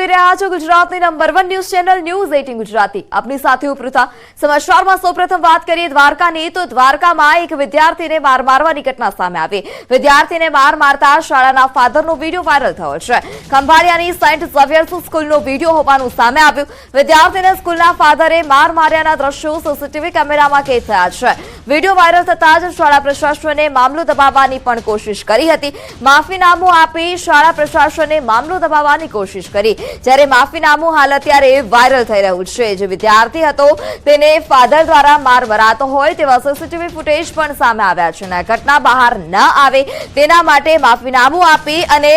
જોઈ રહ્યા છો ગુજરાતની number 1 news channel news 18 Gujarati. આપની સાથે ઉપૃતા સમાચારમાં સૌપ્રથમ વાત કરીએ દ્વારકાની તો દ્વારકામાં એક વિદ્યાર્થીને માર મારવાની ઘટના સામે આવી। વિદ્યાર્થીને માર મારતા શાળાના ફાધરનો વિડિયો વાયરલ થયો છે। ખંભાળિયાની સેન્ટ ઝેવિયર્સ સ્કૂલનો વિડિયો હોવાનું સામે આવ્યું। વિદ્યાર્થીને સ્કૂલના ફાધરે માર માર્યાના દ્રશ્યો સીસીટીવી કેમેરામાં કેદ થયા છે। વિડિયો વાયરલ થતાં જ શાળા પ્રશાસને મામલો દબાવવાની પણ કોશિશ કરી હતી। માફીનામું આપી શાળા પ્રશાસને મામલો દબાવવાની કોશિશ કરી, જ્યારે માફીનામું હાલ અત્યારે વાયરલ થઈ રહ્યું છે। જે વિદ્યાર્થી હતો તેને ફાધર દ્વારા માર મરાતો હોય તેવા સીસીટીવી ફૂટેજ પણ સામે આવ્યા છે અને ઘટના બહાર ન આવે તેના માટે માફીનામું આપી અને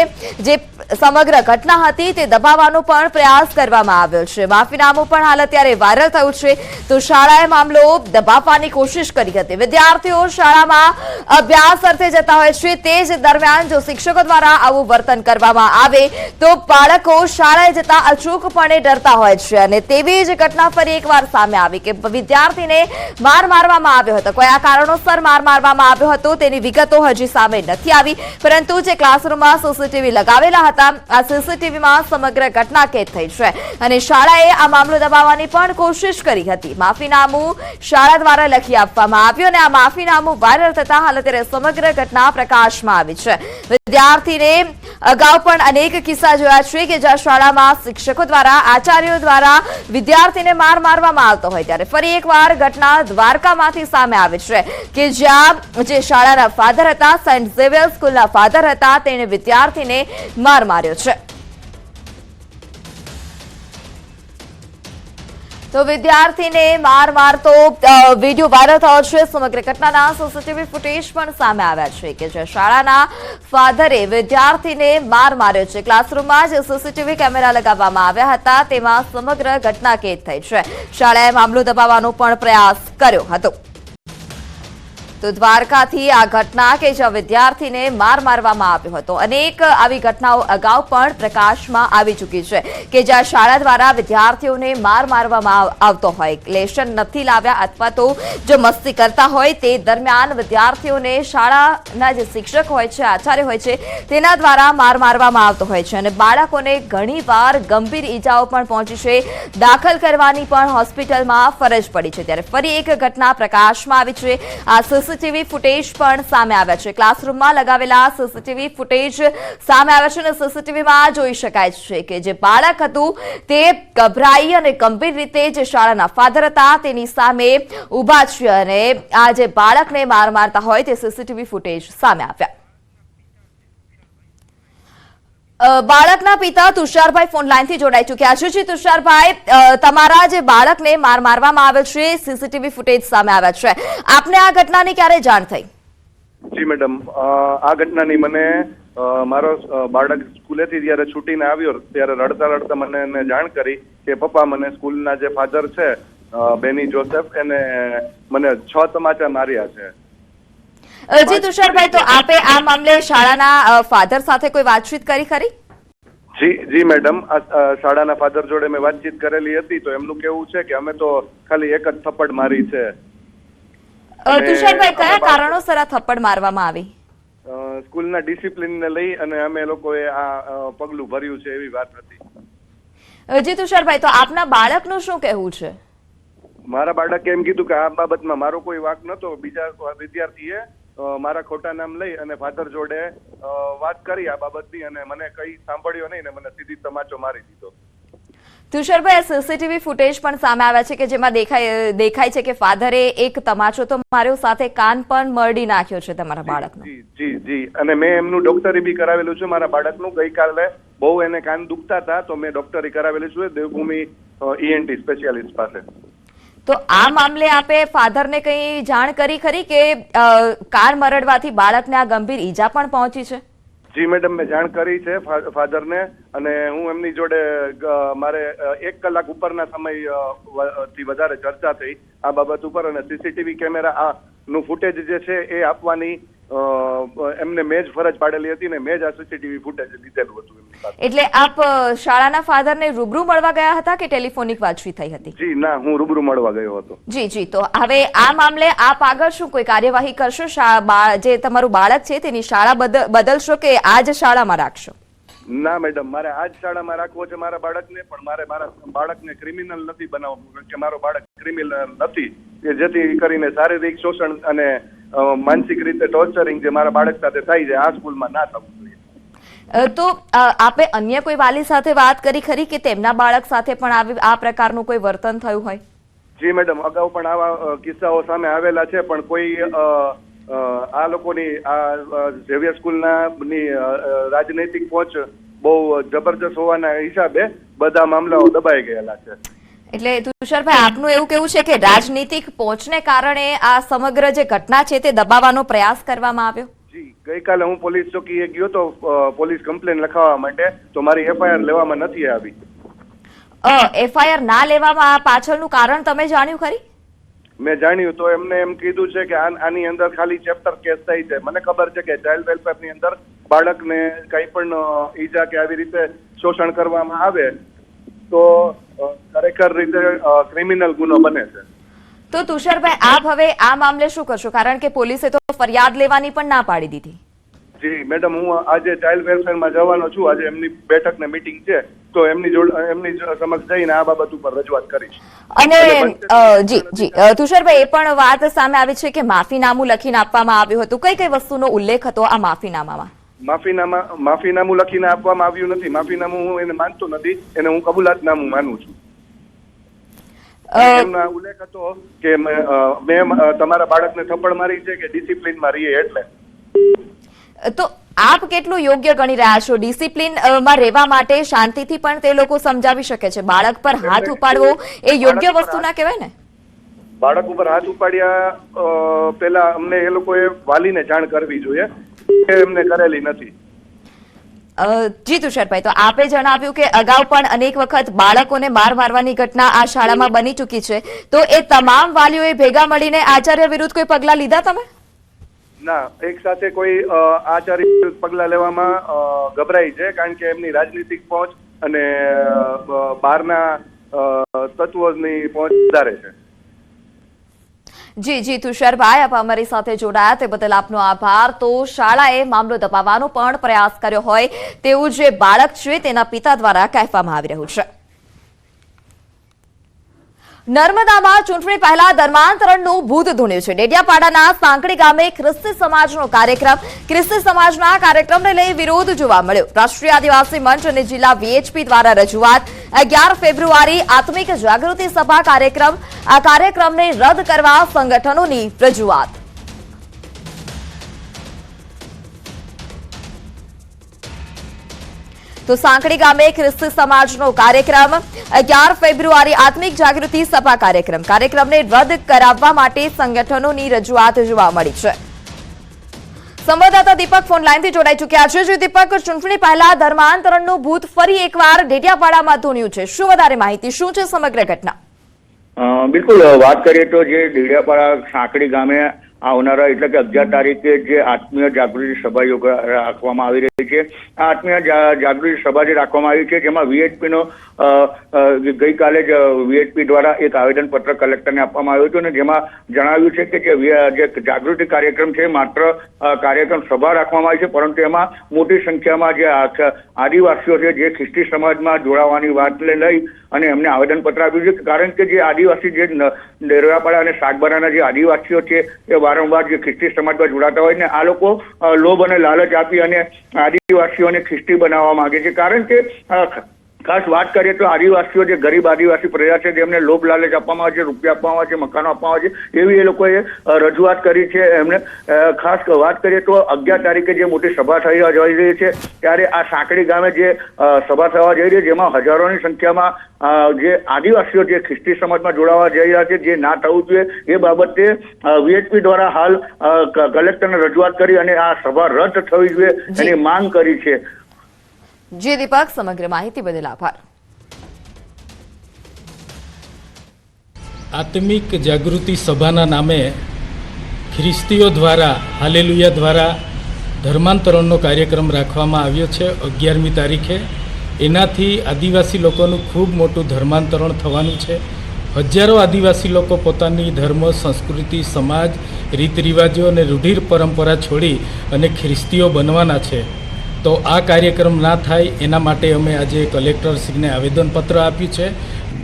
જે સમગ્ર ઘટના હતી તે દબાવવાનો પણ પ્રયાસ કરવામાં આવ્યો છે। માફીનામું પણ હાલ અત્યારે વાયરલ થયું છે તો શાળાએ મામલો દબાવવાની કોશિશ કરી હતી। વિદ્યાર્થીઓ શાળામાં અભ્યાસ અર્થે જતા હોય છે તે જ દરમિયાન જો શિક્ષકો દ્વારા આવું વર્તન કરવામાં આવે તો બાળકો શાળાએ જતા અચૂકપણે ડરતા હોય છે અને તેવી જ ઘટના ફરી એકવાર સામે આવી કે વિદ્યાર્થીને માર મારવામાં આવ્યો હતો। કયા કારણોસર માર મારવામાં આવ્યો હતો તેની વિગતો હજી સામે નથી આવી, પરંતુ જે ક્લાસરૂમમાં સીસીટીવી લગાવેલા હતા આ સીસીટીવીમાં સમગ્ર ઘટના કેદ થઈ છે અને શાળાએ આ મામલો દબાવવાની પણ કોશિશ કરી હતી। માફીનામું શાળા દ્વારા લખી આપવામાં આવ્યું અને આ માફીનામું વાયરલ થતા હાલ અત્યારે સમગ્ર ઘટના પ્રકાશમાં આવી છે। વિદ્યાર્થીને અગાઉ પણ અનેક કિસ્સા જોયા છે કે જ્યાં શાળામાં શિક્ષકો દ્વારા આચાર્યો દ્વારા વિદ્યાર્થીને માર મારવામાં આવતો હોય ત્યારે ફરી એકવાર ઘટના દ્વારકામાંથી સામે આવી છે કે જ્યાં જે શાળાના ફાધર હતા, સેન્ટ ઝેવિયર સ્કૂલના ફાધર હતા, તેણે વિદ્યાર્થીને માર માર્યો છે। તો વિદ્યાર્થીને માર મારતો વિડીયો વાયરલ થયો છે। સમગ્ર ઘટનાના સીસીટીવી ફૂટેજ પણ સામે આવ્યા છે કે જે શાળાના ફાધરે વિદ્યાર્થીને માર માર્યો છે। ક્લાસરૂમમાં જે સીસીટીવી કેમેરા લગાવવામાં આવ્યા હતા તેમાં સમગ્ર ઘટના કેદ થઈ છે। શાળાએ મામલો દબાવવાનો પણ પ્રયાસ કર્યો હતો। તો દ્વારકાથી આ ઘટના કે જ્યાં વિદ્યાર્થીને માર મારવામાં આવ્યો હતો, અનેક આવી ઘટનાઓ અગાઉ પણ પ્રકાશમાં આવી ચૂકી છે કે જ્યાં શાળા દ્વારા વિદ્યાર્થીઓને માર મારવામાં આવતો હોય, લેશન નથી લાવ્યા અથવા તો જો મસ્તી કરતા હોય તે દરમિયાન વિદ્યાર્થીઓને શાળાના જે શિક્ષક હોય છે, આચાર્ય હોય છે તેના દ્વારા માર મારવામાં આવતો હોય છે અને બાળકોને ઘણીવાર ગંભીર ઈજાઓ પણ પહોંચી છે। દાખલ કરવાની પણ હોસ્પિટલમાં ફરજ પડી છે। ત્યારે ફરી એક ઘટના પ્રકાશમાં આવી છે। આ સીસીટીવી ફૂટેજ પણ સામે આવ્યા છે। ક્લાસરૂમમાં લગાવેલા સીસીટીવી ફૂટેજ સામે આવ્યા છે અને સીસીટીવીમાં જોઈ શકાય છે કે જે બાળક હતું તે ગભરાઈ અને ગંભીર રીતે જે શાળાના ફાધર હતા તેની સામે ઊભા છે અને આ જે બાળકને માર મારતા હોય તે સીસીટીવી ફૂટેજ સામે આવ્યા। બાળકના પિતા તુષારભાઈ ફોન લાઈનથી જોડાઈ ચૂક્યા છે। જી તુષારભાઈ, તમારા જે બાળકને માર મારવામાં આવ્યો છે સીસીટીવી ફૂટેજ સામે આવ્યા છે, આપને આ ઘટનાની ક્યારે જાણ થઈ? જી મેડમ, આ ઘટનાની મને મારો બાળક સ્કૂલેથી જ્યારે છૂટીને આવ્યો ત્યારે રડતા રડતા મને જાણ કરી કે પપ્પા મને સ્કૂલના જે ફાધર છે બેની જોસેફ એને મને 6 તમાચા માર્યા છે। જી તુષારભાઈ, તો આપે આ મામલે શાળાના ફાધર સાથે કોઈ વાતચીત કરી ખરી? જી મેડમ, શાળાના ફાધર જોડે મેં વાતચીત કરેલી હતી તો એમનું કેવું છે કે અમે તો ખાલી એક જ થપ્પડ મારી છે। તુષારભાઈ, કયા કારણોસર આ થપ્પડ મારવામાં આવી? સ્કૂલના ડિસિપ્લિનને લઈ અને અમે લોકોએ આ પગલું ભર્યું છે એવી વાત હતી। જી તુષારભાઈ, તો આપના બાળકનું શું કહેવું છે? મારા બાળકે એમ કીધું કે આ બાબતમાં મારો કોઈ વાંક નતો, બીજા વિદ્યાર્થીએ મારા ખોટા નામ લઈ અને ફાધર જોડે વાત કરી આ બાબતની અને મને કઈ સાંભળ્યો નહીં ને મને સીધી તમાચો મારી દીધો। તુષારભાઈ, સીસીટીવી ફૂટેજ પણ સામે આવ્યા છે કે જેમાં દેખાય છે કે ફાધરે એક તમાચો તો માર્યો, સાથે કાન પણ મરડી નાખ્યો છે તમારા બાળકનો। જી, અને મેં એમનું ડોક્ટરી બી કરાવેલું છે મારા બાળકનું। ગઈકાલે બહુ એને કાન દુખતા હતા તો મેં ડોક્ટરી કરાવેલું છે દેવભૂમિ ENT સ્પેશિયાલિસ્ટ પાસે। તો આ મામલે આપે ફાધરને કઈ જાણ કરી ખરી કે કાર મરડવાથી બાળકને આ ગંભીર ઈજા પણ પહોંચી છે? જી મેડમ, મેં જાણ કરી છે ફાધરને અને હું એમની જોડે મારે 1 કલાક ઉપરના સમય થી વધારે ચર્ચા થઈ આ બાબત ઉપર અને સીસીટીવી કેમેરા નું ફૂટેજ જે છે એ આપવાની એમને મેં જ ફરજ પાડેલી હતી ને મેં જ આ સીસીટીવી ફૂટેજ લીધેલું હતું એમની પાસે। એટલે આપ શાળાના ફાધરને રૂબરૂ મળવા ગયા હતા કે ટેલિફોનિક વાતચીત થઈ હતી? જી ના, હું રૂબરૂ મળવા ગયો હતો। જી, તો હવે આ મામલે આપ આગળ શું કોઈ કાર્યવાહી કરશો? જે તમારું બાળક છે તેની શાળા બદલશો કે આ જ શાળામાં રાખશો? ના મેડમ, મારે આ જ શાળામાં રાખવો છે મારા બાળકને, પણ મારે મારા બાળકને ક્રિમિનલ નથી બનાવવું કે મારો બાળક ક્રિમિનલ નથી, કે જેથી કરીને શારીરિક શોષણ અને માનસિક રીતે ટોર્ચરિંગ જે મારા બાળક સાથે થાય છે આ સ્કૂલમાં ના થવું જોઈએ. તો આપે અન્ય કોઈ વાલી સાથે વાત કરી ખરી કે તેમના બાળક સાથે પણ આ પ્રકારનું કોઈ વર્તન થયું હોય? જી મેડમ, અગાઉ પણ આવા કિસ્સાઓ સામે આવેલા છે, પણ કોઈ આ લોકોની આ ઝેવિયર સ્કૂલની રાજનૈતિક પહોંચ બહુ જબરજસ્ત હોવાના હિસાબે બધા મામલાઓ દબાઈ ગયેલા છે. એટલે તુષારભાઈ, આપનું એવું કેવું છે કે રાજનીતિક પહોંચને કારણે આ સમગ્ર જે ઘટના છે તે દબાવવાનો પ્રયાસ કરવામાં આવ્યો? જી, ગઈકાલે હું પોલીસ ચોકીએ ગયો તો પોલીસ કમ્પ્લેન લખાવવા માટે, તો મારી એફઆઈઆર લેવામાં નથી આવી. એફઆઈઆર ના લેવામાં પાછળનું કારણ તમે જાણ્યું ખરી? મેં જાણ્યું તો એમને એમ કીધું છે કે આની અંદર ખાલી ચેપ્ટર કેસ થાય છે. મને ખબર છે કે ચાઇલ્ડ વેલફેરની અંદર બાળકને કઈ પણ ઈજા કે આવી રીતે શોષણ કરવામાં આવે તો ખરેખર રીતે ક્રિમિનલ ગુનો બને છે. તો તુષારભાઈ, આપ હવે આ મામલે શું કરશો? કારણ કે પોલીસે તો ફરિયાદ લેવાની પણ ના પાડી દીધી. જી મેડમ, હું આજે ચાઇલ્ડ વેલફેરમાં જવાનો છું. આજે એમની બેઠક ને મીટિંગ છે, તો એમની સમક્ષ જઈને આ બાબત ઉપર રજૂઆત કરીશ. અને જી તુષારભાઈ, એ પણ વાત સામે આવી છે કે માફીનામું લખીને આપવામાં આવ્યું હતું. કઈ કઈ વસ્તુનો ઉલ્લેખ હતો આ માફીનામામાં? માફીનામું લખીને આપવામાં આવ્યું નથી. માફીનામું હું એને માનતો નથી, એને હું કબૂલાતનામું માનું છું. એમનો ઉલ્લેખ હતો કે મેં તમારા બાળકને થપ્પડ મારી છે કે ડિસિપ્લિનમાં રહીએ એટલે. તો આપ કેટલું યોગ્ય ગણી રહ્યા છો? ડિસિપ્લિન માં રહેવા માટે શાંતિથી પણ તે લોકો સમજાવી શકે છે. બાળક પર હાથ ઉપાડવો એ યોગ્ય વસ્તુ ના કહેવાય ને? બાળક ઉપર હાથ ઉપાડ્યા પહેલા અમને એ લોકોએ વાલીને જાણ કરવી જોઈએ, એમને કરેલી નથી. જી તુષારભાઈ, તો આપે જણાવ્યું કે અગાઉ પણ અનેક વખત બાળકોને માર મારવાની ઘટના આ શાળામાં બની ચૂકી છે, તો એ તમામ વાલીઓએ ભેગા મળીને આચાર્ય વિરુદ્ધ કોઈ પગલા લીધા તમે? ના, એક સાથે કોઈ આચાર્ય વિરુદ્ધ પગલા લેવામાં ગભરાય છે, કારણ કે એમની રાજનીતિક પહોંચ અને બહારના તત્વોની પહોંચ વધારે છે. જી તુષારભાઈ, આપ અમારી સાથે જોડાયા તે બદલ આપનો આભાર. તો શાળાએ મામલો દબાવવાનો પણ પ્રયાસ કર્યો હોય તેવું જે બાળક છે તેના પિતા દ્વારા કહેવામાં આવી રહ્યું છે. નર્મદામાં ચૂંટણી પહેલા ધર્માંતરણનું ભૂત ધૂણ્યું છે. ડેડિયાપાડાના સાંકડી ગામે ખ્રિસ્તી સમાજનો કાર્યક્રમ. ખ્રિસ્તી સમાજના કાર્યક્રમને લઈ વિરોધ જોવા મળ્યો. રાષ્ટ્રીય આદિવાસી મંચ અને જિલ્લા વીએચપી દ્વારા રજૂઆત. 11 ફેબ્રુઆરી આત્મિક જાગૃતિ સભા કાર્યક્રમ. આ કાર્યક્રમને રદ કરવા સંગઠનોની રજૂઆત. તો સાંકડી ગામે ખ્રિસ્તી સમાજનો કાર્યક્રમ. 11 ફેબ્રુઆરી આત્મિક જાગૃતિ સભા કાર્યક્રમ. કાર્યક્રમને રદ કરાવવા માટે સંગઠનોની રજૂઆત જોવા મળી છે. સંવાદદાતા દીપક ફોન લાઈનથી જોડાઈ ચૂક્યા છે. જે દીપક, ચૂંટણી પહેલા ધર્માંતરણનું ભૂત ફરી એકવાર ડેડિયાપાડામાં ધૂણ્યું છે. શું વધારે માહિતી, શું છે સમગ્ર ઘટના? બિલકુલ, વાત કરીએ તો જે ડેડિયાપાડા સાંકડી ગામે આવનારા એટલે કે 11 તારીખે જે આત્મીય જાગૃતિ સભા રાખવામાં આવી રહી છે, આ આત્મીય જાગૃતિ સભા જે રાખવામાં આવી છે, જેમાં વીએચપી નો ગઈકાલે જ વીએચપી દ્વારા એક આવેદનપત્ર કલેક્ટરને આપવામાં આવ્યું હતું, અને જેમાં જણાવ્યું છે કે જે જાગૃતિ કાર્યક્રમ છે માત્ર કાર્યક્રમ સભા રાખવામાં આવી છે, પરંતુ એમાં મોટી સંખ્યામાં જે આદિવાસીઓ છે જે ખ્રિસ્તી સમાજમાં જોડાવાની વાત લઈ અને એમને આવેદનપત્ર આપ્યું છે. કારણ કે જે આદિવાસી જે ડેડિયાપાડા અને સાગબારાના જે આદિવાસીઓ છે એ વારંવાર જે ખ્રિસ્તી સમાજમાં જોડાતા હોય ને આ લોકો લોભ અને લાલચ આપી અને આદિવાસીઓને ખ્રિસ્તી બનાવવા માંગે છે. કારણ કે ખાસ વાત કરીએ તો આદિવાસીઓ જે ગરીબ આદિવાસી પ્રજા છે જેમને લોભ લાલચ આપવામાં આવે છે, રૂપિયા આપવામાં આવે છે, મકાનો આપવામાં આવે છે, એવી એ લોકોએ રજૂઆત કરી છે. એમને ખાસ વાત કરીએ તો 11 તારીખે જે મોટી સભા થઈ રહી છે ત્યારે આ સાંકડી ગામે જે સભા થવા જઈ રહી છે, જેમાં હજારોની સંખ્યામાં જે આદિવાસીઓ જે ખ્રિસ્તી સમાજમાં જોડાવા જઈ રહ્યા છે, જે ના થવું જોઈએ એ બાબતે વીએચપી દ્વારા હાલ કલેક્ટરને રજૂઆત કરી અને આ સભા રદ થવી જોઈએ એની માંગ કરી છે. જી દીપક, સમગ્ર માહિતી બદલ આભાર. આત્મિક જાગૃતિ સભાના નામે ખ્રિસ્તીઓ દ્વારા હાલેલુયા દ્વારા ધર્માંતરણનો કાર્યક્રમ રાખવામાં આવ્યો છે 11મી તારીખે. એનાથી આદિવાસી લોકોનું ખૂબ મોટું ધર્માંતરણ થવાનું છે. હજારો આદિવાસી લોકો પોતાની ધર્મ, સંસ્કૃતિ, સમાજ, રીત રિવાજો અને રૂઢિર પરંપરા છોડી અને ખ્રિસ્તીઓ બનવાના છે. તો આ કાર્યક્રમ ના થાય એના માટે અમે આજે કલેક્ટરશ્રીને આવેદનપત્ર આપ્યું છે.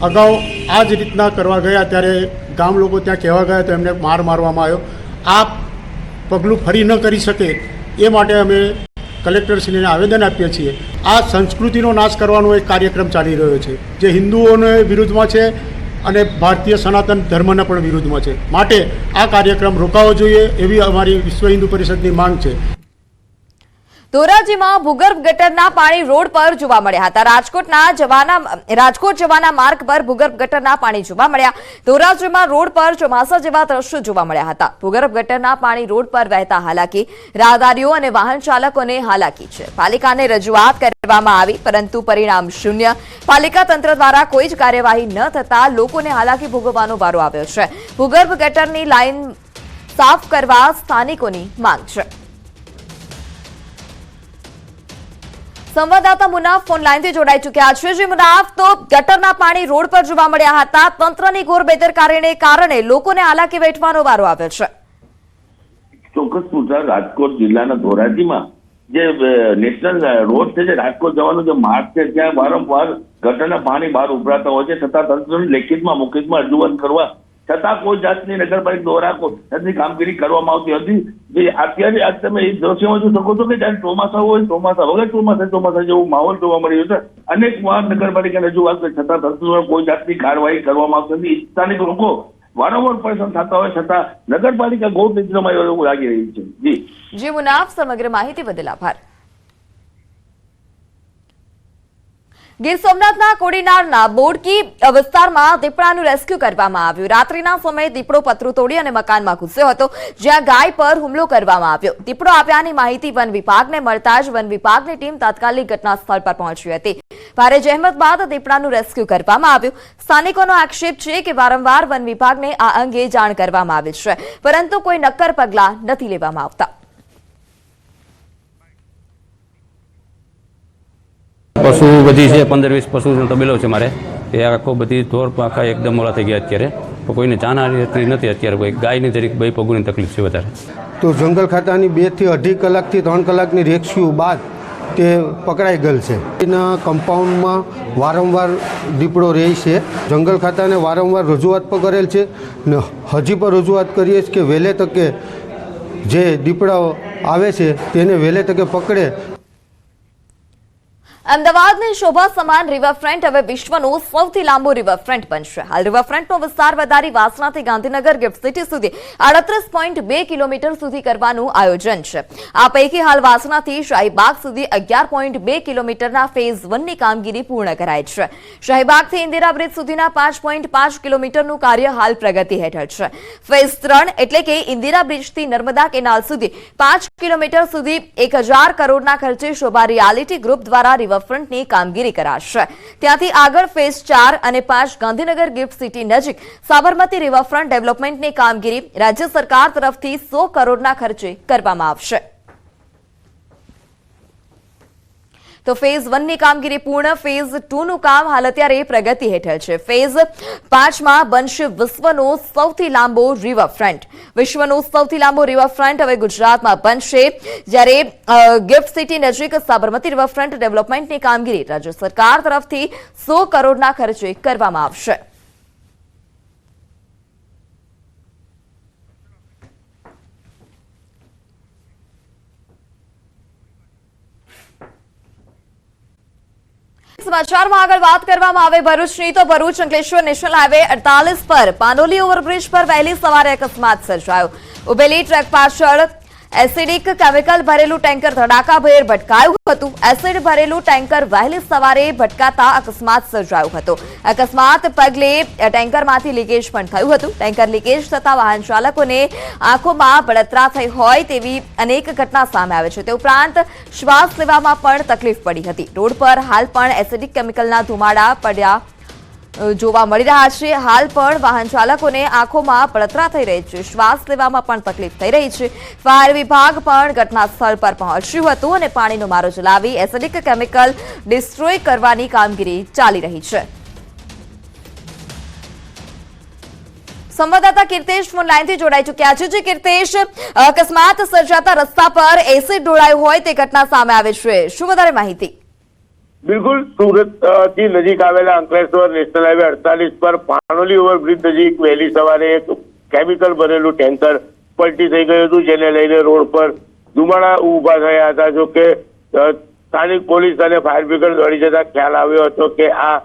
અગાઉ આ જ રીતના કરવા ગયા ત્યારે ગામ લોકો ત્યાં કહેવા ગયા તો એમને મારવામાં આવ્યો. આ પગલું ફરી ન કરી શકે એ માટે અમે કલેક્ટરશ્રીને આવેદન આપીએ છીએ. આ સંસ્કૃતિનો નાશ કરવાનો એક કાર્યક્રમ ચાલી રહ્યો છે જે હિન્દુઓને વિરુદ્ધમાં છે અને ભારતીય સનાતન ધર્મના પણ વિરુદ્ધમાં છે. માટે આ કાર્યક્રમ રોકાવો જોઈએ એવી અમારી વિશ્વ હિન્દુ પરિષદની માંગ છે. ધોરાજીમાં ભૂગર્ભ ગટરના પાણી રોડ પર જોવા મળ્યા હતા. રાજકોટ જવાના માર્ગ પર ભૂગર્ભ ગટરના પાણી જોવા મળ્યા. ધોરાજીમાં રોડ પર ચોમાસા જેવા દ્રશ્યો જોવા મળ્યા હતા. ભૂગર્ભ ગટરના પાણી રોડ પર વહેતા હાલાકી રાહદારીઓ અને વાહન ચાલકોને હાલાકી છે. પાલિકાને રજૂઆત કરવામાં આવી પરંતુ પરિણામ શૂન્ય. પાલિકા તંત્ર દ્વારા કોઈ જ કાર્યવાહી ન થતા લોકોને હાલાકી ભોગવવાનો વારો આવ્યો છે. ભૂગર્ભ ગટરની લાઈન સાફ કરવા સ્થાનિકોની માંગ છે. સંવાદદાતા મુનાફ ફોન લાઈનથી જોડાઈ ચૂક્યા છે. જી મુનાફ, તો ગટરના પાણી રોડ પર જોવા મળ્યા હતા. તંત્રની ઘોર બેદરકારીને કારણે લોકોને હાલાકી વેઠવાનો વારો આવ્યો છે. ચોક્કસ પૂછા રાજકોટ જિલ્લાના ધોરાજીમાં જે નેશનલ રોડ છે, જે રાજકોટ જવાનો જે માર્ગ છે, ત્યાં વારંવાર ગટરના પાણી બહાર ઉભરાતા હોય છે. છતાં તંત્રની લેખિતમાં મૌખિકમાં રજૂઆત કરવા છતાં કોઈ જાતની નગરપાલિકા દ્વારા કોઈ કામગીરી કરવામાં આવતી હતી. અત્યારે આજ તમે એ દ્રશ્યમાં જોઈ શકો છો કે જયારે ચોમાસા હોય, ચોમાસા વગર ચોમાસા જેવો માહોલ જોવા મળી રહ્યો છે. અનેક વાર નગરપાલિકાને રજૂઆત કરી છતાં તંત્ર દ્વારા કોઈ જાતની કાર્યવાહી કરવામાં આવતી નથી. સ્થાનિક લોકો વારંવાર પરેશાન થતા હોય છતાં નગરપાલિકા ગૌર નિદ્રામાં એવું લાગી રહી છે. જી મુનાફ, સમગ્ર માહિતી બદલ આભાર. ગીર સોમનાથના કોડીનારના બોડકી વિસ્તારમાં દીપડાનું રેસ્ક્યુ કરવામાં આવ્યું. રાત્રિના સમયે દીપડો પતરું તોડી અને મકાનમાં ઘૂસ્યો હતો, જ્યાં ગાય પર હુમલો કરવામાં આવ્યો. દીપડો આવ્યાની માહિતી વન વિભાગને મળતા જ વન વિભાગની ટીમ તાત્કાલિક ઘટના સ્થળ પર પહોંચી હતી. ભારે જહેમત બાદ દીપડાનું રેસ્ક્યુ કરવામાં આવ્યું. સ્થાનિકોનો આક્ષેપ છે કે વારંવાર વન વિભાગને આ અંગે જાણ કરવામાં આવી છે, પરંતુ કોઈ નક્કર પગલાં નથી લેવામાં આવતા. પશુ બધી છે, 15-20 પશુ તબેલો છે મારે. એ આખો બધી ઢોર આખા એકદમ ઓલા થઈ ગયા અત્યારે. તો કોઈને જાનહાની નથી અત્યારે. કોઈ ગાયની તરીકે 2 પગોની તકલીફ છે વધારે. તો જંગલ ખાતાની 2 થી 2.5 કલાકથી 3 કલાકની રેસ્ક્યુ બાદ તે પકડાઈ ગયેલ છે. એના કમ્પાઉન્ડમાં વારંવાર દીપડો રહે છે. જંગલ ખાતાને વારંવાર રજૂઆત પણ કરેલ છે ને હજી પણ રજૂઆત કરીએ છીએ કે વહેલે તકે જે દીપડાઓ આવે છે તેને વહેલે તકે પકડે. અમદાવાદની શોભા સમાન રિવરફ્રન્ટ હવે વિશ્વનો સૌથી લાંબો રિવરફ્રન્ટ બનશે. હાલ રિવરફ્રન્ટનો વિસ્તાર વધારી વાસણાથી ગાંધીનગર ગિફ્ટ સિટી સુધી 38.2 કિલોમીટર સુધી કરવાનું આયોજન છે. આ પૈકી હાલ વાસણાથી શાહીબાગ સુધી 11.2 કિલોમીટરના ફેઝ 1ની કામગીરી પૂર્ણ કરાઈ છે. શાહીબાગથી ઇન્દિરા બ્રિજ સુધીના 5.5 કિલોમીટરનું કાર્ય હાલ પ્રગતિ હેઠળ છે. ફેઝ 3 એટલે કે ઇન્દિરા બ્રિજથી નર્મદા કેનાલ સુધી 5 કિલોમીટર સુધી 1000 કરોડના ખર્ચે શોભા રિયાલિટી ગ્રુપ દ્વારા રિવરફ્રન્ટની કામગીરી કરાશે. ત્યાંથી આગળ ફેઝ 4 અને 5 ગાંધીનગર ગિફ્ટ સિટી નજીક સાબરમતી રિવરફ્રન્ટ ડેવલપમેન્ટની કામગીરી રાજ્ય સરકાર તરફથી 100 કરોડના ખર્ચે કરવામાં આવશે. તો ફેઝ 1ની કામગીરી પૂર્ણ. ફેઝ 2નું કામ હાલ અત્યારે પ્રગતિ હેઠળ છે. ફેઝ 5માં બનશે વિશ્વનો સૌથી લાંબો રિવરફ્રન્ટ. વિશ્વનો સૌથી લાંબો રિવરફ્રન્ટ હવે ગુજરાતમાં બનશે, જ્યારે ગિફ્ટ સિટી નજીક સાબરમતી રિવરફ્રન્ટ ડેવલપમેન્ટની કામગીરી રાજ્ય સરકાર તરફથી 100 કરોડના ખર્ચે કરવામાં આવશે. સમાચારમાં આગળ વાત કરવામાં આવે ભરૂચની, તો ભરૂચ અંકલેશ્વર નેશનલ હાઈવે 48 પર પાનોલી ઓવરબ્રિજ પર વહેલી સવારે અકસ્માત સર્જાયો. ઉભેલી ટ્રક પાછળ એસિડિક કેમિકલ ભરેલું ટેન્કર ધડાકાભેર ભટકાયું હતું. એસિડ ભરેલું ટેન્કર વહેલી સવારે ભટકાતા અકસ્માત સર્જાયો હતો. અકસ્માત પગલે ટેન્કરમાંથી લીકેજ પણ થયું હતું. ટેન્કર લીકેજ થતા વાહન ચાલકોને આંખોમાં બળતરા થઈ હોય તેવી અનેક ઘટના સામે આવે છે. તે ઉપરાંત શ્વાસ લેવામાં પણ તકલીફ પડી હતી. રોડ પર હાલ પણ એસિડિક કેમિકલના ધુમાડા પડ્યા જોવા મળી રહ્યા છે. હાલ પણ વાહન ચાલકોને આંખોમાં બળતરા થઈ રહી છે, શ્વાસ લેવામાં પણ તકલીફ થઈ રહી છે. ફાયર વિભાગ પણ ઘટના સ્થળ પર પહોંચ્યું હતું અને પાણીનો મારો ચલાવી એસિડિક કેમિકલ ડિસ્ટ્રોય કરવાની કામગીરી ચાલી રહી છે. સંવાદદાતા કીર્તેશ ફોન લાઈનથી જોડાઈ ચૂક્યા છે. કીર્તેશ, અકસ્માત સર્જાતા રસ્તા પર એસિડ ઢોળાયું હોય તે ઘટના સામે આવે છે, શું વધારે માહિતી? બિલકુલ, સુરત થી નજીક આવેલા અંકલેશ્વર નેશનલ હાઈવે 48 પર પાણોલી ઓવરબ્રિજ નજીક વહેલી સવારે એક કેમિકલ ભરેલું ટેન્કર પલટી થઈ ગયું હતું, જેને લઈને રોડ પર ધુમાડા ઉભા થયા હતા. જો કે સ્થાનિક પોલીસ અને ફાયર બ્રિગેડ દોડી જતા ખ્યાલ આવ્યો હતો કે આ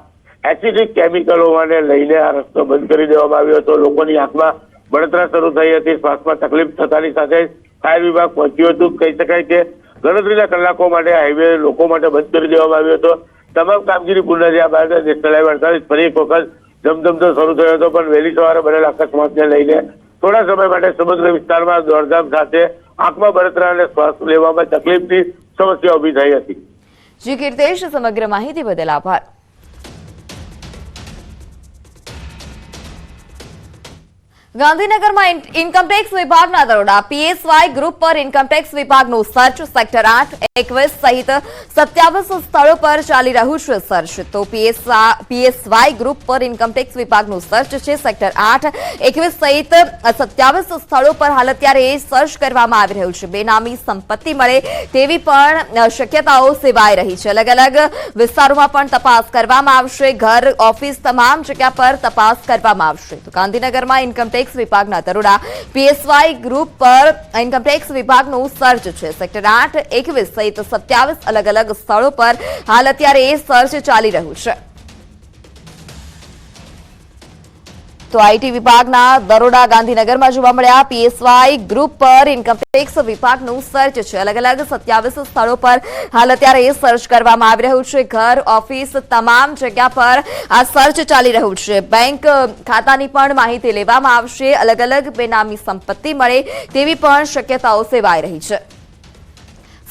એસિડિક કેમિકલ હોવાને લઈને આ રસ્તો બંધ કરી દેવામાં આવ્યો હતો. લોકોની આંખમાં બળતરા શરૂ થઈ હતી. શ્વાસમાં તકલીફ થતાની સાથે ફાયર વિભાગ પહોંચ્યું હતું. કહી શકાય કે ગણતરીના કલાકો માટે હાઈવે લોકો માટે બંધ કરી દેવામાં આવ્યો હતો. તમામ કામગીરી પૂર્ણ થયા બાદ નેશનલ હાઈવે 48 ફરી એક વખત ધમધમતો શરૂ થયો હતો, પણ વહેલી સવારે બનેલા અકસ્માતને લઈને થોડા સમય માટે સમગ્ર વિસ્તારમાં દોડધામ સાથે આંખમાં બળતરા અને શ્વાસ લેવામાં તકલીફની સમસ્યા ઉભી થઈ હતી. જી કીર્તેશ, સમગ્ર માહિતી બદલ આભાર. ગાંધીનગરમાં ઇન્કમટેક્સ વિભાગના દરોડા. પીએસવાય ગ્રુપ પર ઇન્કમટેક્સ વિભાગનું સર્ચ. સેક્ટર 8, 21 સહિત 27 સ્થળો પર ચાલી રહ્યું છે સર્ચ. તો પીએસવાય ગ્રુપ પર ઇન્કમટેક્સ વિભાગનું સર્ચ છે. સેક્ટર 8, 21 સહિત 27 સ્થળો પર હાલ અત્યારે સર્ચ કરવામાં આવી રહ્યું છે. બેનામી સંપત્તિ મળે તેવી પણ શક્યતાઓ સેવાઈ રહી છે. અલગ અલગ વિસ્તારોમાં પણ તપાસ કરવામાં આવશે. ઘર, ઓફિસ, તમામ જગ્યા પર તપાસ કરવામાં આવશે. તો ગાંધીનગરમાં ઇન્કમટેક્સ વિભાગના દરોડા. પીએસવાય ગ્રુપ પર ઇન્કમટેક્સ વિભાગનું સર્ચ છે. સેક્ટર 8, 21 સહિત 27 અલગ અલગ સ્થળો પર હાલ અત્યારે સર્ચ ચાલી રહ્યું છે. તો આઈટી વિભાગના દરોડા ગાંધીનગરમાં જોવા મળ્યા. પીએસવાય ગ્રુપ પર ઇન્કમટેક્સ વિભાગનું સર્ચ છે. અલગ અલગ 27 સ્થળો પર હાલ અત્યારે સર્ચ કરવામાં આવી રહ્યું છે. ઘર, ઓફિસ, તમામ જગ્યા પર આ સર્ચ ચાલી રહ્યું છે. બેંક ખાતાની પણ માહિતી લેવામાં આવશે. અલગ અલગ બેનામી સંપત્તિ મળે તેવી પણ શક્યતાઓ સેવાઈ રહી છે.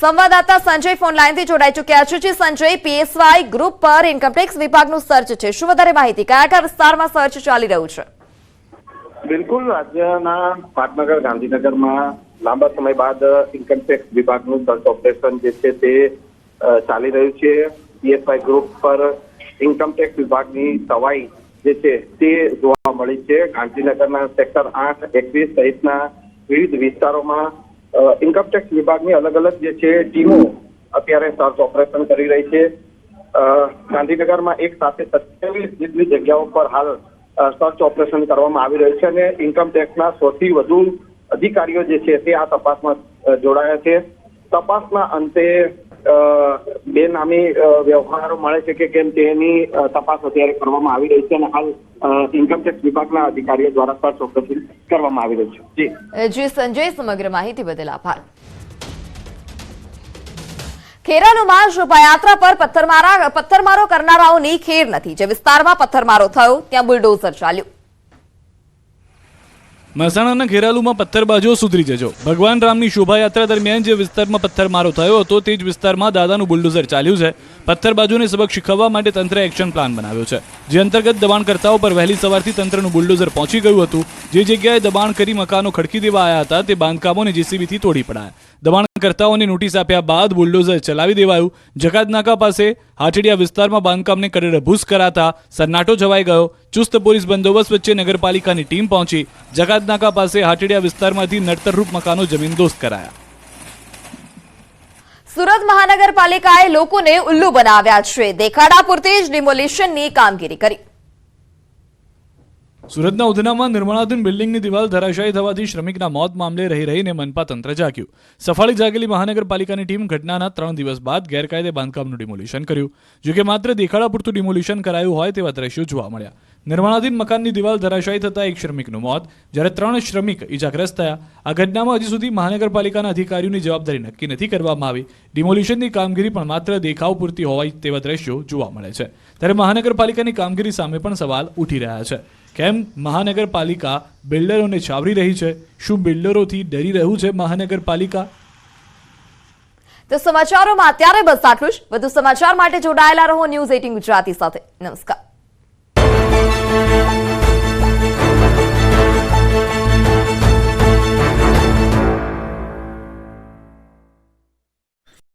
સંવાદદાતા સંજય ફોન લાઈનથી જોડાઈ ચૂક્યા છે. સંજય, પીએસવાય ગ્રુપ પર ઇન્કમટેક્સ વિભાગનું સર્ચ છે, શું વધારે માહિતી? કયા કયા વિસ્તારમાં સર્ચ ચાલી રહ્યું છે? બિલકુલ, રાજ્યના પાટનગર ગાંધીનગરમાં લાંબા સમય બાદ ઇન્કમટેક્સ વિભાગનું સર્ચ ઓપરેશન જે છે તે ચાલી રહ્યું છે. પીએસવાય ગ્રુપ પર ઇન્કમટેક્સ વિભાગની સવાઈ જે છે તે જોવા મળી છે. ગાંધીનગરના સેક્ટર 8, 21 સહિતના વિવિધ વિસ્તારોમાં ઇન્કમટેક્સ વિભાગની અલગ અલગ જે છે ટીમો અત્યારે સર્ચ ઓપરેશન કરી રહી છે. ગાંધીનગરમાં એક સાથે 27 જેટલી જગ્યાઓ પર હાલ સર્ચ ઓપરેશન કરવામાં આવી રહ્યું છે અને ઇન્કમટેક્સના સૌથી વધુ અધિકારીઓ જે છે તે આ તપાસમાં જોડાયા છે. તપાસના અંતે બેનામી વ્યવહારો મળે છે કે કેમ તેની તપાસ અત્યારે કરવામાં આવી રહી છે અને હાલ ઇન્કમટેક્સ વિભાગના અધિકારીઓ દ્વારા સર્ચ ઓપરેશન કરવામાં આવી રહ્યું છે. જી સંજય, સમગ્ર માહિતી બદલ આભાર. ખેરાલુમાં શોભાયાત્રા પર પથ્થરમારો કરનારાઓની ખેર નથી. જે વિસ્તારમાં પથ્થરમારો થયો ત્યાં બુલડોઝર ચાલ્યું. મહેસાણાના ખેરાલુમાં પથ્થરબાજો સુધરી જજો. ભગવાન રામની શોભાયાત્રા દરમિયાન જે વિસ્તારમાં પથ્થરમારો થયો હતો તે જ વિસ્તારમાં દાદાનું બુલડોઝર ચાલ્યું છે. પથ્થરબાજોને સબક શીખવવા માટે તંત્રે એક્શન પ્લાન બનાવ્યો છે, જે અંતર્ગત દબાણકર્તાઓ પર વહેલી સવારથી તંત્રનું બુલડોઝર પહોંચી ગયું હતું. જે જગ્યાએ દબાણ કરી મકાનો ખડકી દેવા આવ્યા હતા તે બાંધકામોને જેસીબીથી તોડી પડાયા. દબાણકર્તાઓને નોટિસ આપ્યા બાદ બુલડોઝર ચલાવી દેવાયું. જકાતનાકા પાસે હાટડિયા વિસ્તારમાં બાંધકામને કરેડભૂસ કરાતા સન્નાટો છવાઈ ગયો. ચુસ્ત પોલીસ બંદોબસ્ત વચ્ચે નગરપાલિકાની ટીમ પહોંચી. જકાતનાકા પાસે હાટડિયા વિસ્તારમાંથી નડતરરૂપ મકાનો જમીનદોસ્ત કરાયા. સુરત મહાનગરપાલિકાએ લોકોને ઉલ્લુ બનાવ્યા છે. દેખાડા પૂરતી જ ડિમોલિશનની કામગીરી કરી. સુરતના ઉધનામાં નિર્માણાધીન બિલ્ડિંગની દિવાલ ધરાશાયી થવાથી શ્રમિકના મોત મામલે રહીને મનપા તંત્ર જાગ્યું. સફાળી જાગેલી મહાનગરપાલિકાની ટીમ ઘટનાના 3 દિવસ બાદ ગેરકાયદે બાંધકામનું ડિમોલિશન કર્યું. જોકે માત્ર દેખાડા પૂરતું ડિમોલિશન કરાયું હોય તેવા દ્રશ્યો જોવા મળ્યા. નિર્માણાધીન મકાનની દિવાલ ધરાશાયી થતા એક શ્રમિકનું મોત, જ્યારે 3 શ્રમિક ઇજાગ્રસ્ત થયા. આ ઘટનામાં હજી સુધી મહાનગરપાલિકાના અધિકારીઓની જવાબદારી નક્કી નથી કરવામાં આવી. ડિમોલિશનની કામગીરી પણ માત્ર દેખાવ પૂરતી હોય તેવા દ્રશ્યો જોવા મળે છે. ત્યારે મહાનગરપાલિકાની કામગીરી સામે પણ સવાલ ઉઠી રહ્યા છે. કેમ મહાનગરપાલિકા બિલ્ડરોને છાવરી રહી છે? શું બિલ્ડરોથી ડરી રહ્યું છે મહાનગરપાલિકા? તો સમાચારોમાં અત્યારે બસ આટલું જ. વધુ સમાચાર માટે જોડાયેલા રહો ન્યૂઝ 18 ગુજરાતી સાથે. નમસ્કાર.